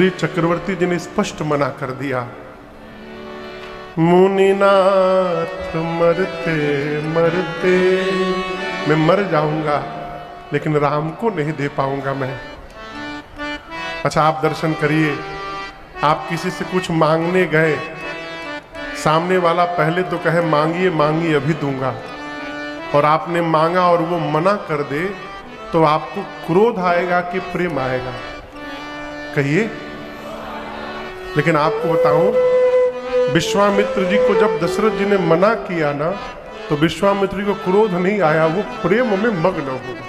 गुरुदेव चक्रवर्ती जी ने स्पष्ट मना कर दिया, मुनिनाथ मरते मरते मैं मर जाऊंगा, लेकिन राम को नहीं दे पाऊंगा मैं। अच्छा, आप दर्शन करिए, आप किसी से कुछ मांगने गए, सामने वाला पहले तो कहे मांगिए मांगिए अभी दूंगा, और आपने मांगा और वो मना कर दे, तो आपको क्रोध आएगा कि प्रेम आएगा? कहिए। लेकिन आपको बताऊं, विश्वामित्र जी को जब दशरथ जी ने मना किया ना, तो विश्वामित्र जी को क्रोध नहीं आया, वो प्रेम में मग्न हो गए।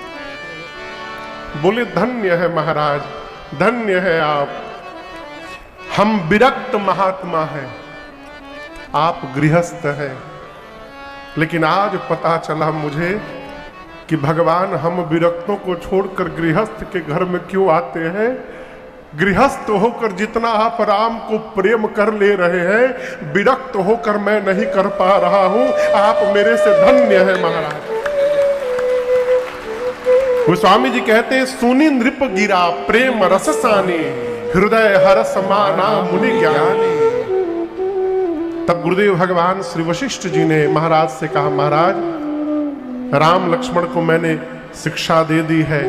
बोले धन्य है महाराज, धन्य है आप, हम विरक्त महात्मा हैं, आप गृहस्थ हैं। लेकिन आज पता चला मुझे कि भगवान हम विरक्तों को छोड़कर गृहस्थ के घर में क्यों आते हैं। गृहस्थ होकर जितना आप राम को प्रेम कर ले रहे हैं, विरक्त होकर मैं नहीं कर पा रहा हूं। आप मेरे से धन्य है महाराज। गोस्वामी जी कहते हैं, सुनी नृप गिरा प्रेम रस सानी, हृदय हरस माना मुनि ज्ञानी। तब गुरुदेव भगवान श्री वशिष्ठ जी ने महाराज से कहा, महाराज राम लक्ष्मण को मैंने शिक्षा दे दी है,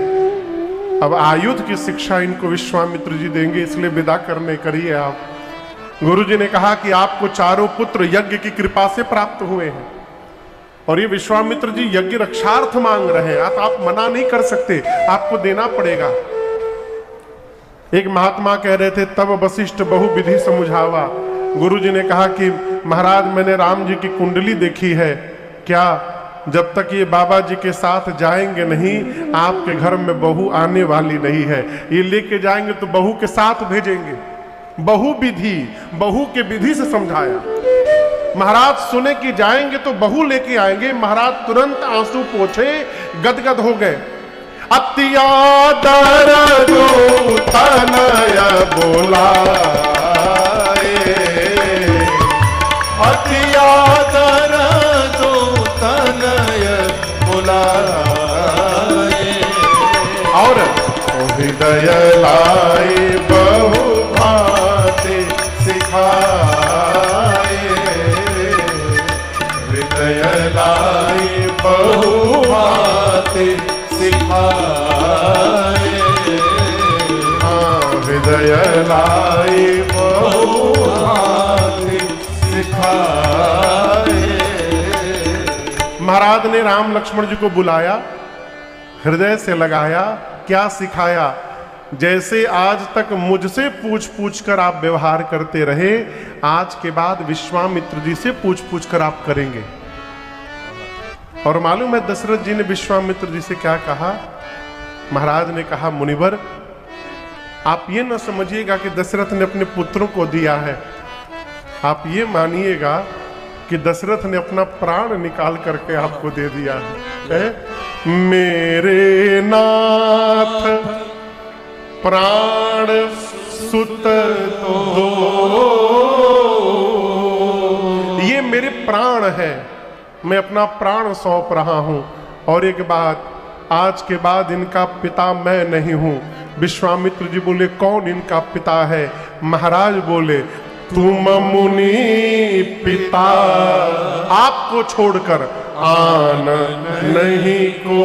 अब आयुध की शिक्षा इनको विश्वामित्र जी देंगे, इसलिए विदा करने करिए आप। गुरु जी ने कहा कि आपको चारों पुत्र यज्ञ की कृपा से प्राप्त हुए हैं, और ये विश्वामित्र जी यज्ञ रक्षार्थ मांग रहे हैं, आप मना नहीं कर सकते, आपको देना पड़ेगा। एक महात्मा कह रहे थे, तब वशिष्ठ बहु विधि समझावा। गुरु जी ने कहा कि महाराज मैंने राम जी की कुंडली देखी है, क्या जब तक ये बाबा जी के साथ जाएंगे नहीं, आपके घर में बहू आने वाली नहीं है। ये लेके जाएंगे तो बहू के साथ भेजेंगे। बहु विधि, बहू के विधि से समझाया। महाराज सुने कि जाएंगे तो बहू लेके आएंगे, महाराज तुरंत आंसू पोछे, गदगद हो गए। अत्यादर जो तनय बोलाए, अत्यादर जो तनय बोलाए, और हृदय लाई बहु बातें सिखाए, हृदय लाई बहु बातें सिखाए, हृदय लाई बहु बातें सिखाए। महाराज ने राम लक्ष्मण जी को बुलाया, हृदय से लगाया, क्या सिखाया? जैसे आज तक मुझसे पूछ पूछ कर आप व्यवहार करते रहे, आज के बाद विश्वामित्र जी से पूछ पूछ कर आप करेंगे। और मालूम है दशरथ जी ने विश्वामित्र जी से क्या कहा? महाराज ने कहा, मुनिवर आप ये न समझिएगा कि दशरथ ने अपने पुत्रों को दिया है, आप ये मानिएगा कि दशरथ ने अपना प्राण निकाल करके आपको दे दिया है। मेरे नाथ प्राण सुत दो, ये मेरे प्राण है, मैं अपना प्राण सौंप रहा हूं। और एक बात, आज के बाद इनका पिता मैं नहीं हूं। विश्वामित्र जी बोले, कौन इनका पिता है? महाराज बोले, तुम मुनि पिता, आपको छोड़कर आन नहीं को,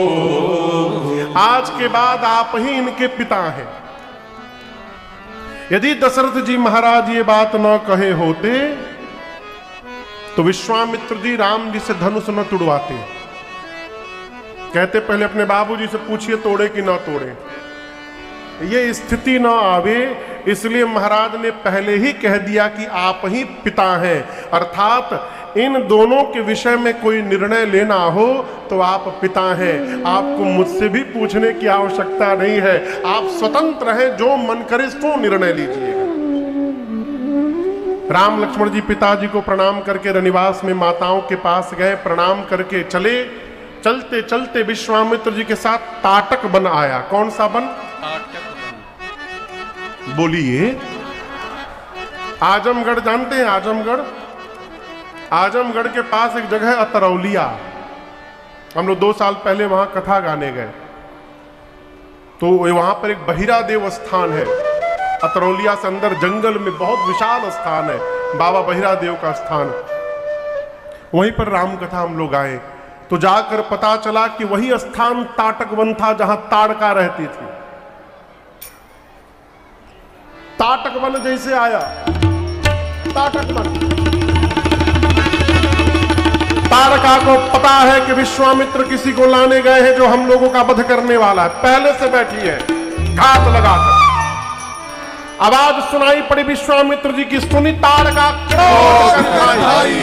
आज के बाद आप ही इनके पिता हैं। यदि दशरथ जी महाराज ये बात न कहे होते तो विश्वामित्र जी राम जी से धनुष न तुड़वाते। कहते पहले अपने बाबूजी से पूछिए तोड़े कि ना तोड़े, ये स्थिति ना आवे, इसलिए महाराज ने पहले ही कह दिया कि आप ही पिता हैं। अर्थात इन दोनों के विषय में कोई निर्णय लेना हो तो आप पिता हैं, आपको मुझसे भी पूछने की आवश्यकता नहीं है, आप स्वतंत्र हैं, जो मन करे सो निर्णय लीजिएगा। राम लक्ष्मण जी पिताजी को प्रणाम करके रनिवास में माताओं के पास गए, प्रणाम करके चले। चलते चलते विश्वामित्र जी के साथ ताटक बन आया। कौन सा बन? बोलिए। आजमगढ़ जानते हैं? आजमगढ़, आजमगढ़ के पास एक जगह है अतरौलिया। हम लोग 2 साल पहले वहां कथा गाने गए, तो वहां पर एक बहिरा देव स्थान है। अतरौलिया से अंदर जंगल में बहुत विशाल स्थान है, बाबा बहिरा देव का स्थान। वहीं पर राम कथा हम लोग आए तो जाकर पता चला कि वही स्थान ताटक वन था जहां ताड़का रहती थी। ताटक वन जैसे आया, ताटक वन, ताड़का को पता है कि विश्वामित्र किसी को लाने गए हैं जो हम लोगों का वध करने वाला है, पहले से बैठी है घात लगाकर। आवाज सुनाई पड़ी विश्वामित्र जी की, सुनी ताड़का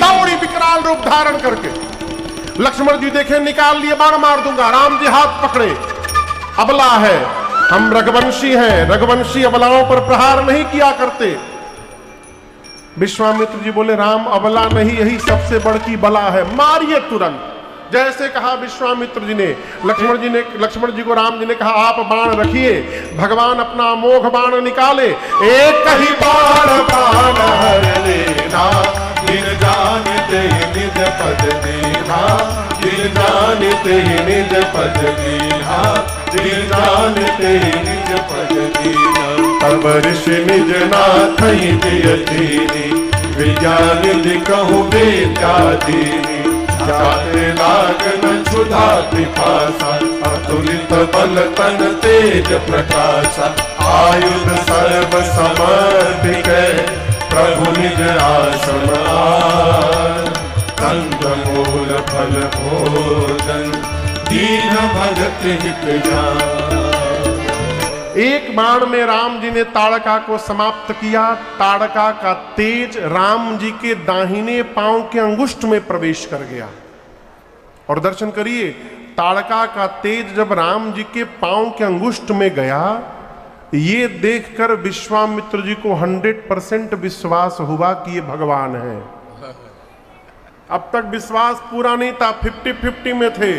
दौड़ी विकराल रूप धारण करके। लक्ष्मण जी देखे, निकाल लिए बाण, मार दूंगा। राम जी हाथ पकड़े, अबला है, हम रघुवंशी हैं, रघुवंशी अबलाओं पर प्रहार नहीं किया करते। विश्वामित्र जी बोले, राम अबला नहीं, यही सबसे बड़की बला है, मारिए तुरंत। जैसे कहा विश्वामित्र जी ने, लक्ष्मण जी को राम जी ने कहा, आप बाण रखिए। भगवान अपना अमोघ बाण निकाले, एक ही बाण बाण हर लेना, गिर जानते निज पद दीना, गिर जानते निज पद दीना, गिर जानते निज पद दीना। तब ऋषि निज नाथ ही दियधीनी, विज्ञान कहूँ विद्याधीनी, जाते लागन क्षुधा पिपासा, अतुलित बल तन तेज प्रकाशा, आयुध सर्व समर्पित, प्रभु निज आसन आन, कंदमूल फल भोजन, दीन भगत हित जान। एक बाण में राम जी ने ताड़का को समाप्त किया। ताड़का का तेज राम जी के दाहिने पांव के अंगुष्ठ में प्रवेश कर गया। और दर्शन करिए, ताड़का का तेज जब राम जी के पांव के अंगुष्ठ में गया, ये देखकर विश्वामित्र जी को 100% विश्वास हुआ कि ये भगवान है। अब तक विश्वास पूरा नहीं था, 50-50 में थे।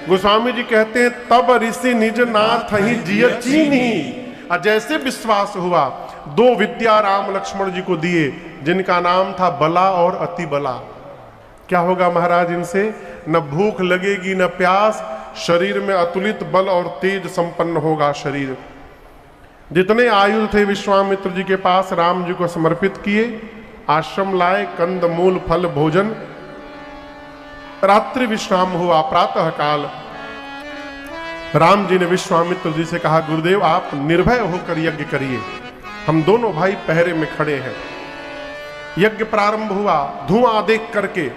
गोस्वामी जी कहते हैं, तब ऋषि निज नाथ ही जिय चीन्ही। जैसे विश्वास हुआ, 2 विद्या राम लक्ष्मण जी को दिए, जिनका नाम था बला और अति बला। क्या होगा महाराज इनसे? न भूख लगेगी न प्यास, शरीर में अतुलित बल और तेज संपन्न होगा शरीर। जितने आयुध थे विश्वामित्र जी के पास राम जी को समर्पित किए, आश्रम लाए, कंद मूल फल भोजन। रात्रि विश्राम हुआ, प्रातः काल राम जी ने विश्वामित्र जी से कहा, गुरुदेव आप निर्भय होकर यज्ञ करिए, हम दोनों भाई पहरे में खड़े हैं। यज्ञ प्रारंभ हुआ। धुआं देख करके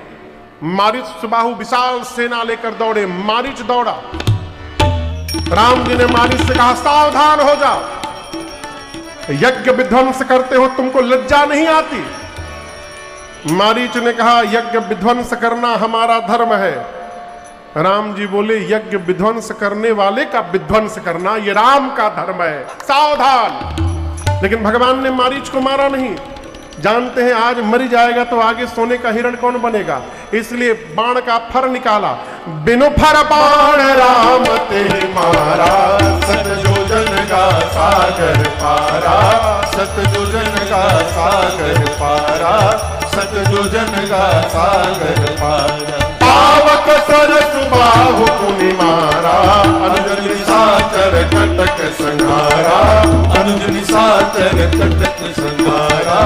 मारीच सुबाहु विशाल सेना लेकर दौड़े। मारीच दौड़ा, राम जी ने मारीच से कहा, सावधान हो जाओ, यज्ञ विध्वंस करते हो, तुमको लज्जा नहीं आती? मारीच ने कहा, यज्ञ विध्वंस करना हमारा धर्म है। राम जी बोले, यज्ञ विध्वंस करने वाले का विध्वंस करना ये राम का धर्म है, सावधान। लेकिन भगवान ने मारीच को मारा नहीं। जानते हैं आज मर जाएगा तो आगे सोने का हिरण कौन बनेगा, इसलिए बाण का फर निकाला। बिनु फर बाण राम ते मारा, सत योजन का सागर पारा, सत योजन का सागर पारा, सत योजन का सागर पारा। पावक सरस बाहु पुनि मारा, अनुज निशाचर कटक संहारा, अनुज निशाचर कटक संहारा,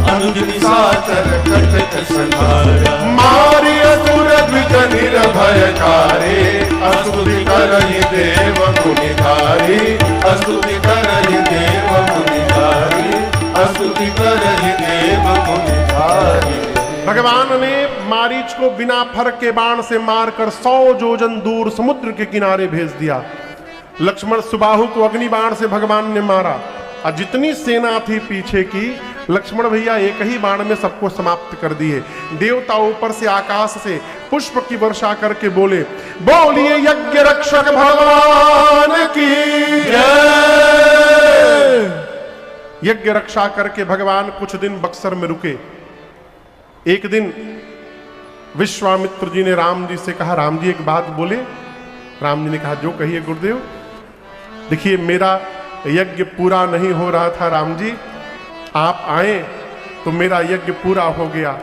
अनुज निशाचर कटक संहारा। मारी असुर द्विज निर्भयकारी, अस्तुति करहि देव मुनिधारी, अस्तुति करहि देव मुनिधारी, अस्तुति करहि देव मुनिधारी। भगवान ने मारीच को बिना फर के बाण से मारकर 100 योजन दूर समुद्र के किनारे भेज दिया। लक्ष्मण सुबाहु को अग्नि बाण से भगवान ने मारा, और जितनी सेना थी पीछे की, लक्ष्मण भैया एक ही बाण में सबको समाप्त कर दिए। देवता ऊपर से आकाश से पुष्प की वर्षा करके बोले, बोलिए यज्ञ रक्षक भगवान की जय। यज्ञ रक्षा करके भगवान कुछ दिन बक्सर में रुके। एक दिन विश्वामित्र जी ने राम जी से कहा, राम जी एक बात बोले। राम जी ने कहा, जो कहिए गुरुदेव। देखिए मेरा यज्ञ पूरा नहीं हो रहा था राम जी, आप आए तो मेरा यज्ञ पूरा हो गया।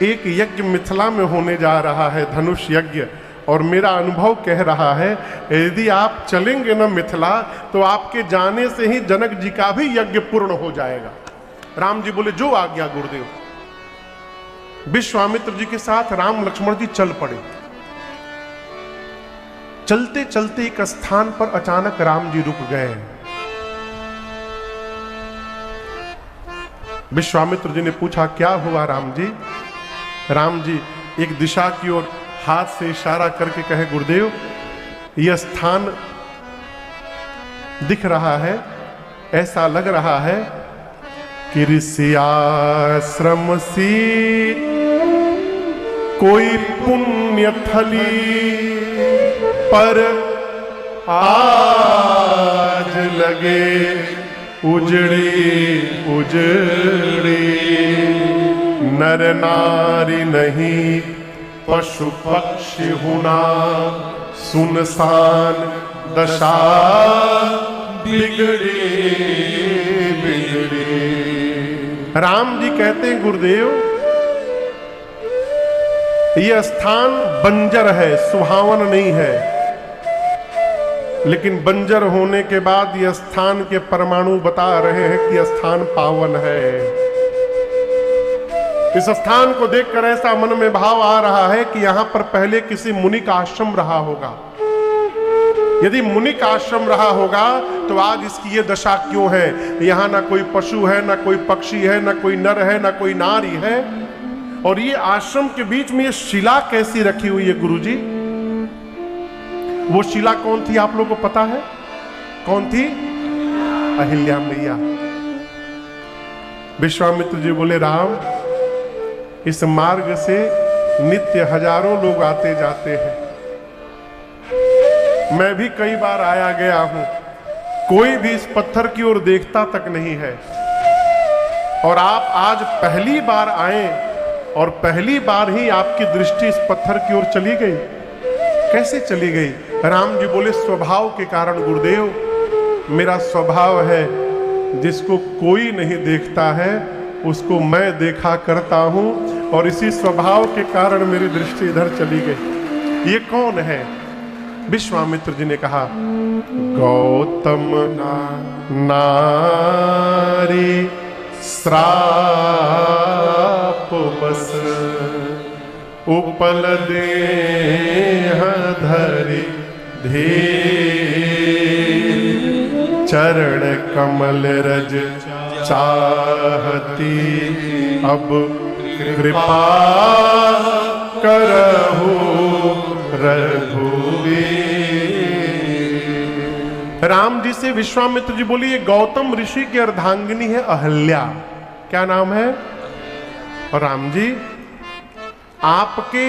एक यज्ञ मिथिला में होने जा रहा है, धनुष यज्ञ, और मेरा अनुभव कह रहा है यदि आप चलेंगे ना मिथिला तो आपके जाने से ही जनक जी का भी यज्ञ पूर्ण हो जाएगा। राम जी बोले जो आज्ञा गुरुदेव। विश्वामित्र जी के साथ राम लक्ष्मण जी चल पड़े। चलते चलते एक स्थान पर अचानक राम जी रुक गए। विश्वामित्र जी ने पूछा क्या हुआ राम जी? राम जी एक दिशा की ओर हाथ से इशारा करके कहे गुरुदेव यह स्थान दिख रहा है, ऐसा लग रहा है कि ऋषि आश्रम सी कोई पुण्य थली पर आज लगे उजड़ी उजड़ी, नर नारी नहीं पशु पक्षी हुना, सुनसान दशा बिगड़ी बिगड़ी। राम जी कहते हैं गुरुदेव यह स्थान बंजर है, सुहावन नहीं है, लेकिन बंजर होने के बाद यह स्थान के परमाणु बता रहे हैं कि यह स्थान पावन है। इस स्थान को देखकर ऐसा मन में भाव आ रहा है कि यहां पर पहले किसी मुनि का आश्रम रहा होगा। यदि मुनि का आश्रम रहा होगा तो आज इसकी ये दशा क्यों है? यहां ना कोई पशु है, ना कोई पक्षी है, ना कोई नर है, ना कोई नारी है। और ये आश्रम के बीच में ये शिला कैसी रखी हुई है गुरुजी? वो शिला कौन थी आप लोगों को पता है? कौन थी? अहिल्या मैया। विश्वामित्र जी बोले राम इस मार्ग से नित्य हजारों लोग आते जाते हैं, मैं भी कई बार आया गया हूं, कोई भी इस पत्थर की ओर देखता तक नहीं है। और आप आज पहली बार आए और पहली बार ही आपकी दृष्टि इस पत्थर की ओर चली गई। कैसे चली गई? राम जी बोले स्वभाव के कारण गुरुदेव, मेरा स्वभाव है जिसको कोई नहीं देखता है उसको मैं देखा करता हूं, और इसी स्वभाव के कारण मेरी दृष्टि इधर चली गई। ये कौन है? विश्वामित्र जी ने कहा गौतम नारी श्राप बस उपल देह धरि धीर, चरण कमल रज चाहती अब कृपा करहु रघुवीर। राम जी से विश्वामित्र जी बोली ये गौतम ऋषि की अर्धांगिनी है अहल्या। क्या नाम है? और राम जी आपके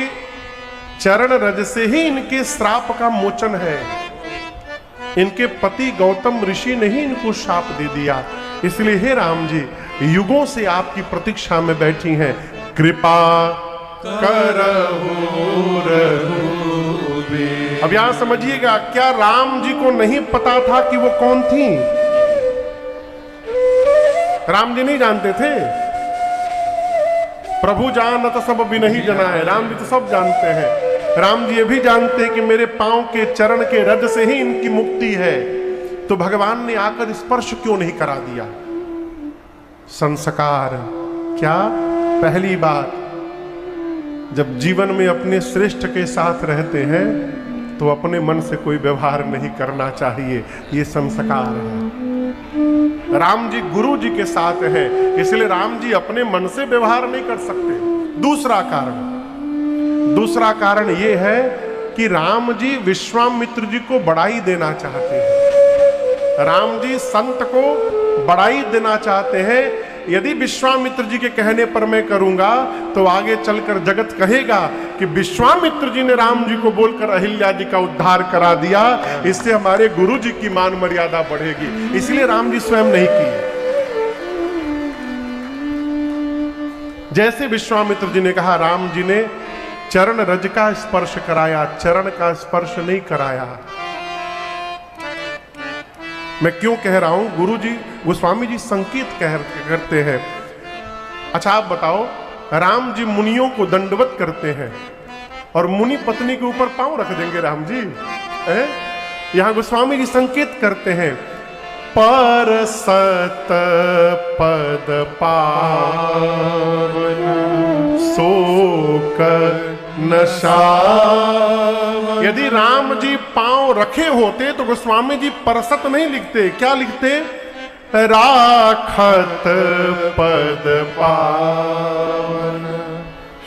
चरण रज से ही इनके श्राप का मोचन है। इनके पति गौतम ऋषि ने ही इनको शाप दे दिया, इसलिए हे राम जी युगों से आपकी प्रतीक्षा में बैठी हैं, कृपा करहु रघुवीर। अब यहां समझिएगा, क्या राम जी को नहीं पता था कि वो कौन थी? राम जी नहीं जानते थे। प्रभु जानत सब बिनहि जनाए, राम जी तो सब जानते हैं। राम जी ये भी जानते हैं कि मेरे पांव के चरण के रज से ही इनकी मुक्ति है, तो भगवान ने आकर स्पर्श क्यों नहीं करा दिया? संस्कार। क्या? पहली बात, जब जीवन में अपने श्रेष्ठ के साथ रहते हैं तो अपने मन से कोई व्यवहार नहीं करना चाहिए, ये संस्कार है। राम जी गुरु जी के साथ हैं, इसलिए राम जी अपने मन से व्यवहार नहीं कर सकते। दूसरा कारण ये है कि राम जी विश्वामित्र जी को बड़ाई देना चाहते हैं। राम जी संत को बड़ाई देना चाहते हैं। यदि विश्वामित्र जी के कहने पर मैं करूंगा तो आगे चलकर जगत कहेगा कि विश्वामित्र जी ने राम जी को बोलकर अहिल्या जी का उद्धार करा दिया, इससे हमारे गुरु जी की मान मर्यादा बढ़ेगी। इसलिए राम जी स्वयं नहीं किए। जैसे विश्वामित्र जी ने कहा, राम जी ने चरण रज का स्पर्श कराया, चरण का स्पर्श नहीं कराया। मैं क्यों कह रहा हूं? गुरु जी गोस्वामी जी संकेत करते हैं। अच्छा आप बताओ, राम जी मुनियों को दंडवत करते हैं, और मुनि पत्नी के ऊपर पांव रख देंगे राम जी। यहां गोस्वामी जी संकेत करते हैं, पर सत पद पावन शोक नशावन। यदि राम जी पांव रखे होते तो गोस्वामी जी परसत नहीं लिखते, क्या लिखते? राखत पद पावन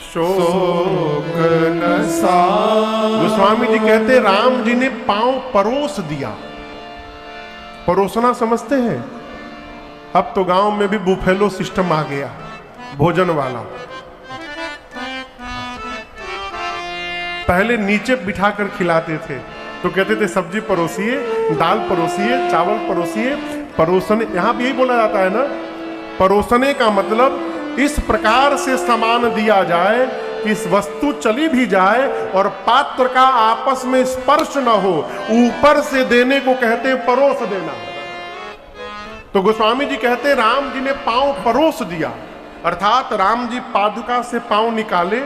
शोक नशावन। गोस्वामी जी कहते राम जी ने पांव परोस दिया। परोसना समझते हैं? अब तो गांव में भी बुफेलो सिस्टम आ गया, भोजन वाला। पहले नीचे बिठाकर खिलाते थे, तो कहते थे सब्जी परोसिए, दाल परोसिए, चावल परोसिए। परोसने, यहां भी यही बोला जाता है ना, परोसने का मतलब इस प्रकार से सामान दिया जाए कि इस वस्तु चली भी जाए और पात्र का आपस में स्पर्श न हो, ऊपर से देने को कहते हैं परोस देना। तो गोस्वामी जी कहते हैं राम जी ने पांव परोस दिया, अर्थात राम जी पादुका से पांव निकाले।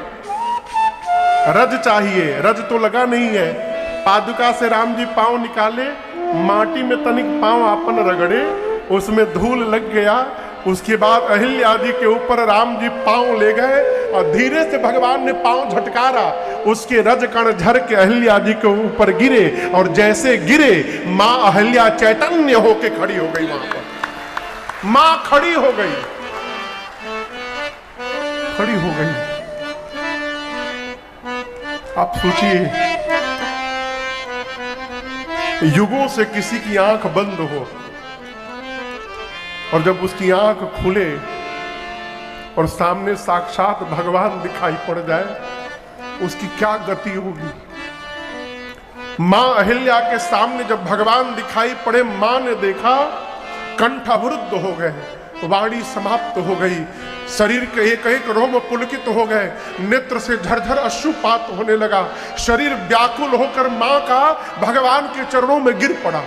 रज चाहिए, रज तो लगा नहीं है। पादुका से राम जी पांव निकाले, माटी में तनिक पांव आपन रगड़े, उसमें धूल लग गया। उसके बाद अहिल्या जी के ऊपर राम जी पांव ले गए और धीरे से भगवान ने पांव झटकारा, उसके रज कण झर के अहिल्या जी के ऊपर गिरे और जैसे गिरे मां अहिल्या चैतन्य होके खड़ी हो गई। वहां पर मां खड़ी हो गई, खड़ी हो गई। आप सोचिए, युगों से किसी की आंख बंद हो और जब उसकी आंख खुले और सामने साक्षात भगवान दिखाई पड़ जाए, उसकी क्या गति होगी। मां अहिल्या के सामने जब भगवान दिखाई पड़े, मां ने देखा कंठ अवरुद्ध हो गए, वाणी समाप्त हो गई, शरीर के एक एक रोम पुलकित हो गए, नेत्र से झरझर अश्रुपात होने लगा, शरीर व्याकुल होकर मां का भगवान के चरणों में गिर पड़ा।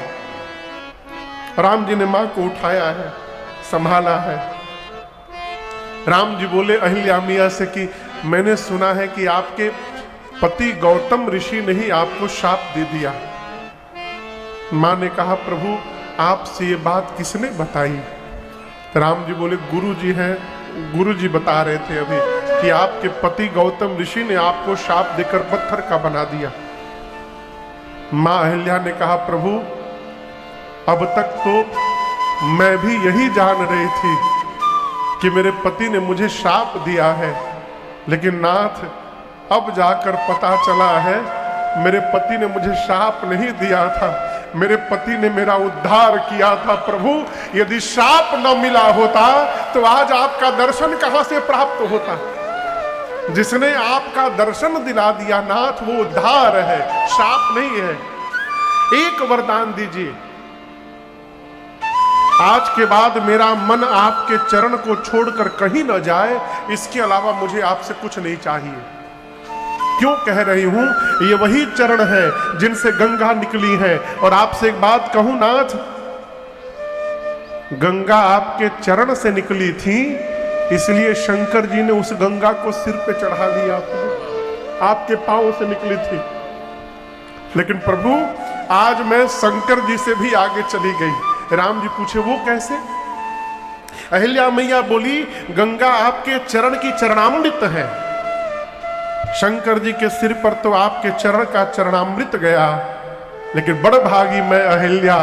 राम जी ने मां को उठाया है, संभाला है। राम जी बोले अहिल्या मिया से कि मैंने सुना है कि आपके पति गौतम ऋषि ने ही आपको शाप दे दिया। मां ने कहा प्रभु आपसे ये बात किसने बताई? राम जी बोले गुरु जी हैं, गुरु जी बता रहे थे अभी कि आपके पति गौतम ऋषि ने आपको शाप देकर पत्थर का बना दिया। मां अहिल्या ने कहा प्रभु अब तक तो मैं भी यही जान रही थी कि मेरे पति ने मुझे शाप दिया है, लेकिन नाथ अब जाकर पता चला है मेरे पति ने मुझे शाप नहीं दिया था, मेरे पति ने मेरा उद्धार किया था। प्रभु यदि शाप न मिला होता तो आज आपका दर्शन कहां से प्राप्त होता? जिसने आपका दर्शन दिला दिया नाथ वो उद्धार है, शाप नहीं है। एक वरदान दीजिए, आज के बाद मेरा मन आपके चरण को छोड़कर कहीं न जाए, इसके अलावा मुझे आपसे कुछ नहीं चाहिए। क्यों कह रही हूं? ये वही चरण है जिनसे गंगा निकली है। और आपसे एक बात कहूं नाथ, गंगा आपके चरण से निकली थी, इसलिए शंकर जी ने उस गंगा को सिर पे चढ़ा लिया, आपके पांव से निकली थी। लेकिन प्रभु आज मैं शंकर जी से भी आगे चली गई। राम जी पूछे वो कैसे? अहिल्या मैया बोली गंगा आपके चरण की चरणामृत है। शंकर जी के सिर पर तो आपके चरण का चरणामृत गया, लेकिन बड़ भागी मैं अहिल्या,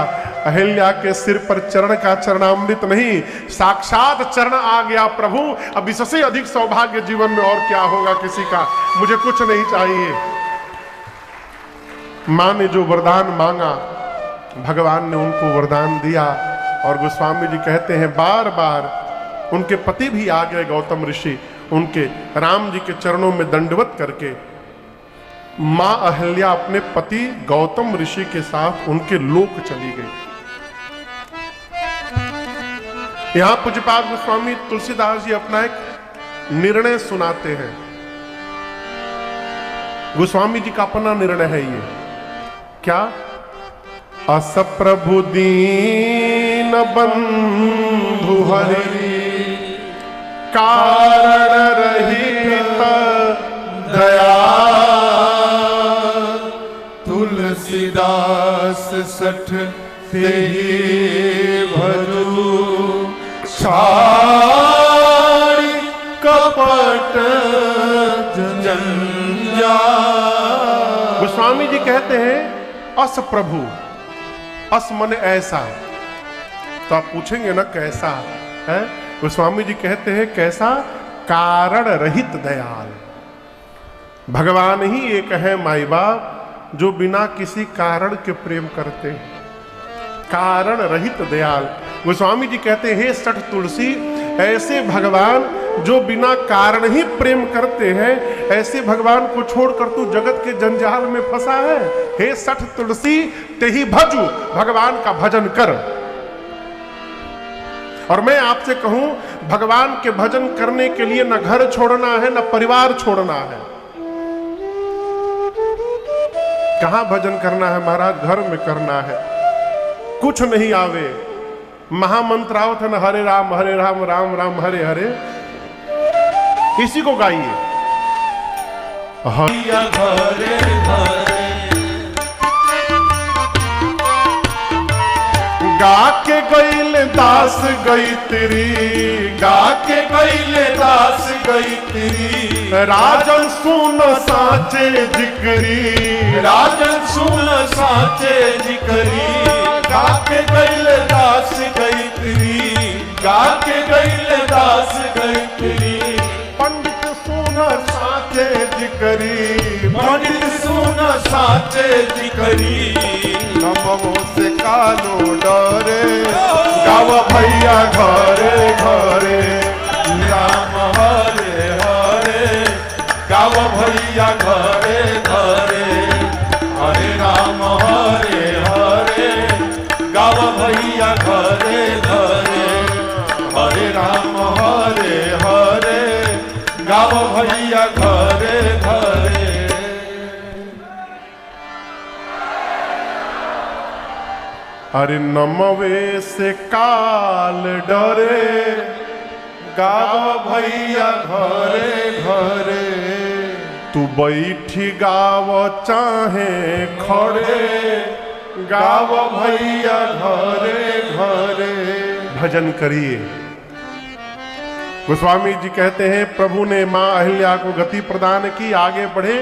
अहिल्या के सिर पर चरण का चरणामृत नहीं, साक्षात चरण आ गया। प्रभु अब इससे अधिक सौभाग्य जीवन में और क्या होगा किसी का? मुझे कुछ नहीं चाहिए। मां ने जो वरदान मांगा भगवान ने उनको वरदान दिया। और गोस्वामी जी कहते हैं बार बार उनके पति भी आ गए गौतम ऋषि, उनके राम जी के चरणों में दंडवत करके मां अहिल्या अपने पति गौतम ऋषि के साथ उनके लोक चली गई। यहां पूज्यपाद गोस्वामी तुलसीदास जी अपना एक निर्णय सुनाते हैं। गोस्वामी जी का अपना निर्णय है ये, क्या? अस प्रभु दीन बंधु हरि कारण रहित दया सठ तेहि भजू छाड़ी कपट जंजाल। गोस्वामी जी कहते हैं अस प्रभु, अस मन ऐसा। तो आप पूछेंगे ना कैसा है? गोस्वामी जी कहते हैं कैसा? कारण रहित दयाल। भगवान ही एक है माई बाप जो बिना किसी कारण के प्रेम करते हैं, कारण रहित दयाल। गोस्वामी जी कहते हैं हे सठ तुलसी, ऐसे भगवान जो बिना कारण ही प्रेम करते हैं, ऐसे भगवान को छोड़कर तू जगत के जंजाल में फंसा है। हे सठ तुलसी तेहि भजू, भगवान का भजन कर। और मैं आपसे कहूं भगवान के भजन करने के लिए न घर छोड़ना है न परिवार छोड़ना है। कहां भजन करना है महाराज? घर में करना है। कुछ नहीं आवे, महामंत्र आओ था न हरे राम राम राम हरे हरे, इसी को गाइए। हरे हरे गा के गईल दास गई तेरी, गा के गईले दास गई तेरी। राजन सुन साचे जिकरी, राजन सुन साचे जिकरी। गा के गईले दास गई तेरी, गा के गईले दास गई तेरी। पंडित सुन साचे जिकरी, पंडित सुन साचे जिकरी। नमो से कालो डरे, गाव भैया घरे घरे। राम हरे हरे गाव भैया घरे घरे। हरे राम हरे हरे गाव भैया घरे घरे। हरे राम हरे हरे गाव भैया घरे घरे। अरे नमवे से काल डरे, गाव भैया घरे घरे। तू बैठी गाव चाहे खड़े, गाव भैया घरे घरे। भजन करिए। गोस्वामी जी कहते हैं प्रभु ने मां अहिल्या को गति प्रदान की, आगे बढ़े,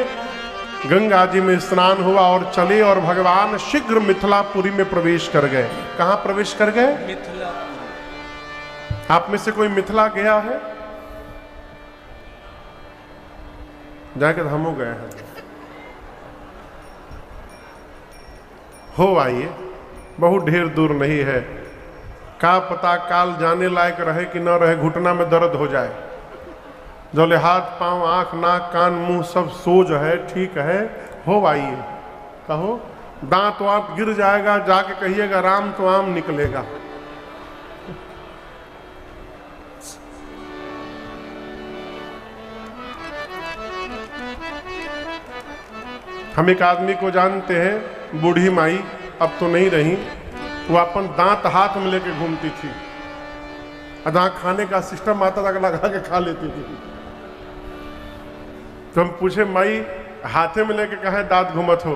गंगा जी में स्नान हुआ और चले, और भगवान शीघ्र मिथिलापुरी में प्रवेश कर गए। कहां प्रवेश कर गए? मिथिलापुरी। आप में से कोई मिथिला गया है? जाके तो हम हो गए हैं। हो आइए, बहुत ढेर दूर नहीं है। का पता काल जाने लायक रहे कि न रहे, घुटना में दर्द हो जाए, जोले हाथ पांव आंख नाक कान मुंह सब सोज है, ठीक है, हो आइए। कहो दांत वांत गिर जाएगा, जाके कहिएगा राम तो आम निकलेगा। हम एक आदमी को जानते हैं, बूढ़ी माई अब तो नहीं रही, वो अपन दांत हाथ में लेके घूमती थी। जहां खाने का सिस्टम आता था लगा के खा लेती थी। तो हम पूछे माई हाथे में लेके कहा दांत घूमत हो?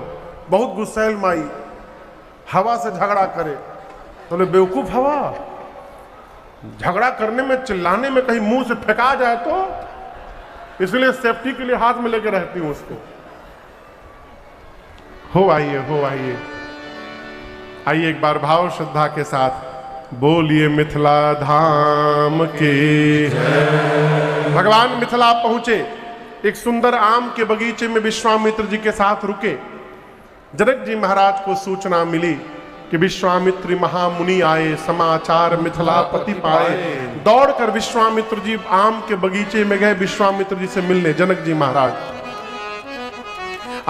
बहुत गुस्सैल माई, हवा से झगड़ा करे। तो बोले बेवकूफ हवा, झगड़ा करने में चिल्लाने में कहीं मुंह से फेंका जाए तो, इसलिए सेफ्टी के लिए हाथ में लेके रहती हूं उसको। हो आइए, हो आइए, आइए एक बार भाव श्रद्धा के साथ बोलिए मिथिला धाम के जय। भगवान मिथिला पहुंचे, एक सुंदर आम के बगीचे में विश्वामित्र जी के साथ रुके। जनक जी महाराज को सूचना मिली कि विश्वामित्र महामुनि आए, समाचार मिथिलापति पाए। दौड़कर विश्वामित्र जी आम के बगीचे में गए, विश्वामित्र जी से मिलने। जनक जी महाराज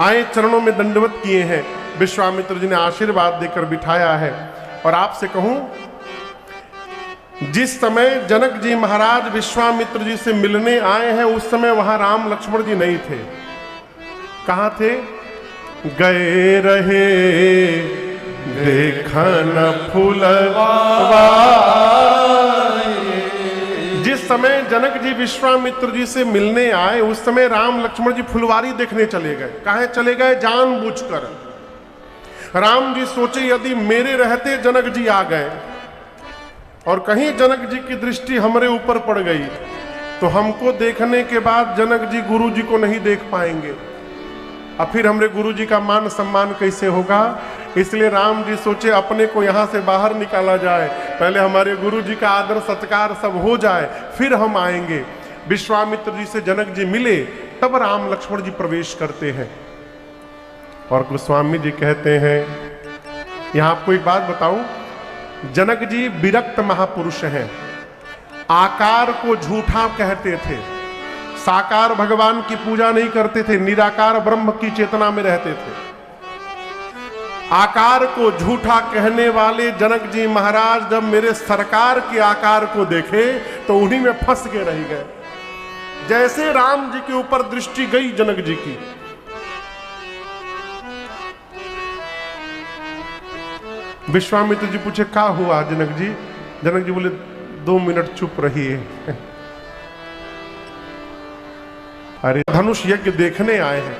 आए, चरणों में दंडवत किए हैं। विश्वामित्र जी ने आशीर्वाद देकर बिठाया है। और आपसे कहूं, जिस समय जनक जी महाराज विश्वामित्र जी से मिलने आए हैं, उस समय वहां राम लक्ष्मण जी नहीं थे। कहां थे? गए रहे देखन फूलवा। जिस समय जनक जी विश्वामित्र जी से मिलने आए, उस समय राम लक्ष्मण जी फुलवारी देखने चले गए। कहां चले गए? जानबूझकर। राम जी सोचे यदि मेरे रहते जनक जी आ गए और कहीं जनक जी की दृष्टि हमारे ऊपर पड़ गई तो हमको देखने के बाद जनक जी गुरु जी को नहीं देख पाएंगे, अब फिर हमरे गुरु जी का मान सम्मान कैसे होगा। इसलिए राम जी सोचे अपने को यहाँ से बाहर निकाला जाए, पहले हमारे गुरु जी का आदर सत्कार सब हो जाए, फिर हम आएंगे। विश्वामित्र जी से जनक जी मिले, तब राम लक्ष्मण जी प्रवेश करते हैं। और गोस्वामी जी कहते हैं, यहाँ आपको एक बात बताऊं, जनक जी विरक्त महापुरुष हैं, आकार को झूठा कहते थे, साकार भगवान की पूजा नहीं करते थे, निराकार ब्रह्म की चेतना में रहते थे। आकार को झूठा कहने वाले जनक जी महाराज जब मेरे सरकार के आकार को देखे तो उन्हीं में फंस के रह गए। जैसे राम जी के ऊपर दृष्टि गई जनक जी की, विश्वामित्र जी पूछे क्या हुआ जनक जी? जनक जी बोले 2 मिनट चुप रहिए। अरे धनुष यज्ञ देखने आए हैं।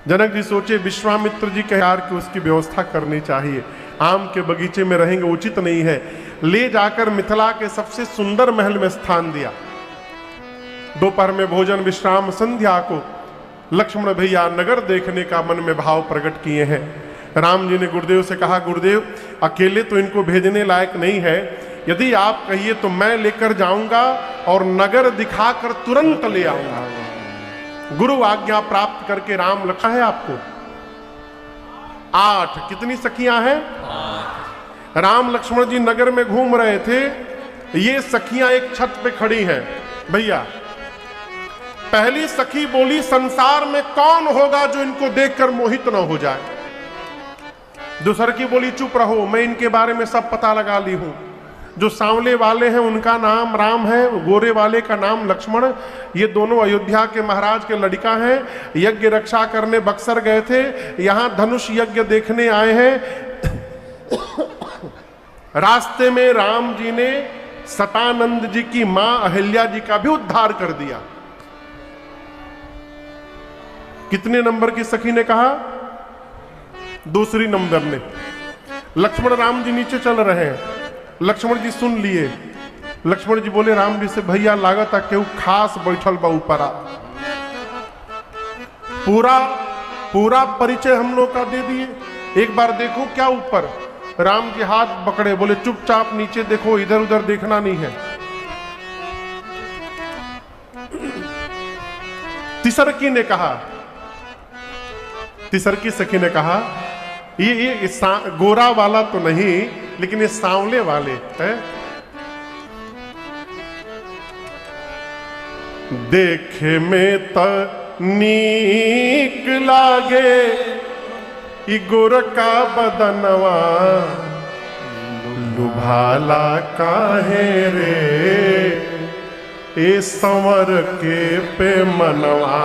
जनक जी सोचे विश्वामित्र जी के यार की उसकी व्यवस्था करनी चाहिए, आम के बगीचे में रहेंगे उचित नहीं है। ले जाकर मिथिला के सबसे सुंदर महल में स्थान दिया। दोपहर में भोजन विश्राम, संध्या को लक्ष्मण भैया नगर देखने का मन में भाव प्रकट किए हैं। राम जी ने गुरुदेव से कहा, गुरुदेव अकेले तो इनको भेजने लायक नहीं है, यदि आप कहिए तो मैं लेकर जाऊंगा और नगर दिखाकर तुरंत ले आऊंगा। गुरु आज्ञा प्राप्त करके राम लक्ष्मण है आपको 8, कितनी सखियां हैं? राम लक्ष्मण जी नगर में घूम रहे थे, ये सखियां एक छत पे खड़ी हैं। भैया पहली सखी बोली, संसार में कौन होगा जो इनको देखकर मोहित न हो जाए। दूसरी की बोली, चुप रहो, मैं इनके बारे में सब पता लगा ली हूं। जो सांवले वाले हैं उनका नाम राम है, गोरे वाले का नाम लक्ष्मण। ये दोनों अयोध्या के महाराज के लड़का हैं, यज्ञ रक्षा करने बक्सर गए थे, यहां धनुष यज्ञ देखने आए हैं। रास्ते में राम जी ने सतानंद जी की मां अहिल्या जी का भी उद्धार कर दिया। कितने नंबर की सखी ने कहा? दूसरी नंबर ने। लक्ष्मण राम जी नीचे चल रहे हैं, लक्ष्मण जी सुन लिए। लक्ष्मण जी बोले राम जी से, भैया लागत केहू खास बैठल बा ऊपर। पूरा परिचय हम लोग का दे दिए, एक बार देखो क्या ऊपर। राम जी हाथ पकड़े, बोले चुपचाप नीचे देखो, इधर उधर देखना नहीं है। तीसरकी ने कहा, तीसरकी सखी ने कहा, ये गोरा वाला तो नहीं, लेकिन ये सांवले वाले हैं। देखे में तो नीक लागे ई गोरका बदनवा, लुभाला काहे रे ए संवर के पे मनवा,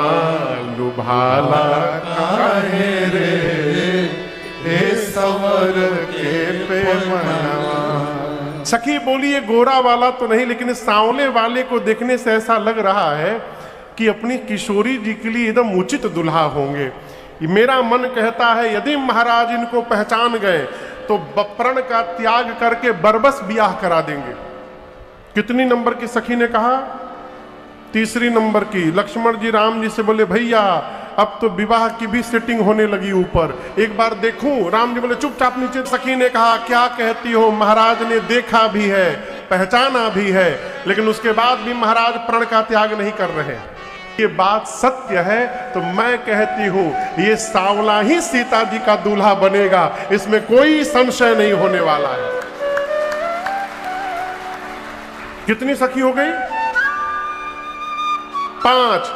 लुभाला काहे रे ए संवर के पे मनवा। सखी बोली ये गोरा वाला तो नहीं, लेकिन सांवले वाले को देखने से ऐसा लग रहा है कि अपनी किशोरी जी के लिए एकदम उचित दुल्हा होंगे। मेरा मन कहता है यदि महाराज इनको पहचान गए तो बप्रण का त्याग करके बरबस ब्याह करा देंगे। कितनी नंबर की सखी ने कहा? तीसरी नंबर की। लक्ष्मण जी राम जी से बोले, भैया अब तो विवाह की भी सेटिंग होने लगी ऊपर, एक बार देखूं? राम जी बोले चुपचाप नीचे। सखी ने कहा, क्या कहती हो? महाराज ने देखा भी है, पहचाना भी है, लेकिन उसके बाद भी महाराज प्रण का त्याग नहीं कर रहे। ये बात सत्य है तो मैं कहती हूं ये सांवला ही सीता जी का दूल्हा बनेगा, इसमें कोई संशय नहीं होने वाला है। कितनी सखी हो गई? 5।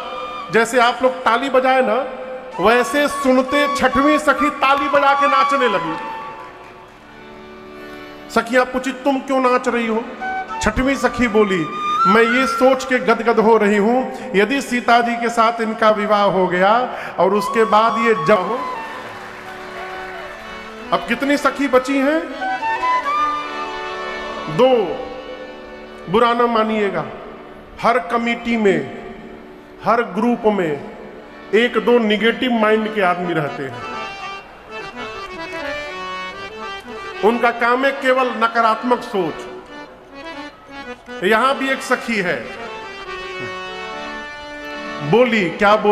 जैसे आप लोग ताली बजाए ना, वैसे सुनते 6वीं सखी ताली बजा के नाचने लगी। सखियां पूछी तुम क्यों नाच रही हो? 6वीं सखी बोली, मैं ये सोच के गदगद हो रही हूं यदि सीता जी के साथ इनका विवाह हो गया और उसके बाद ये जब हो। अब कितनी सखी बची हैं? 2। बुरा ना मानिएगा, हर कमिटी में, हर ग्रुप में 1-2 निगेटिव माइंड के आदमी रहते हैं। उनका काम है केवल नकारात्मक सोच। यहां भी एक सखी है, बोली क्या बोली।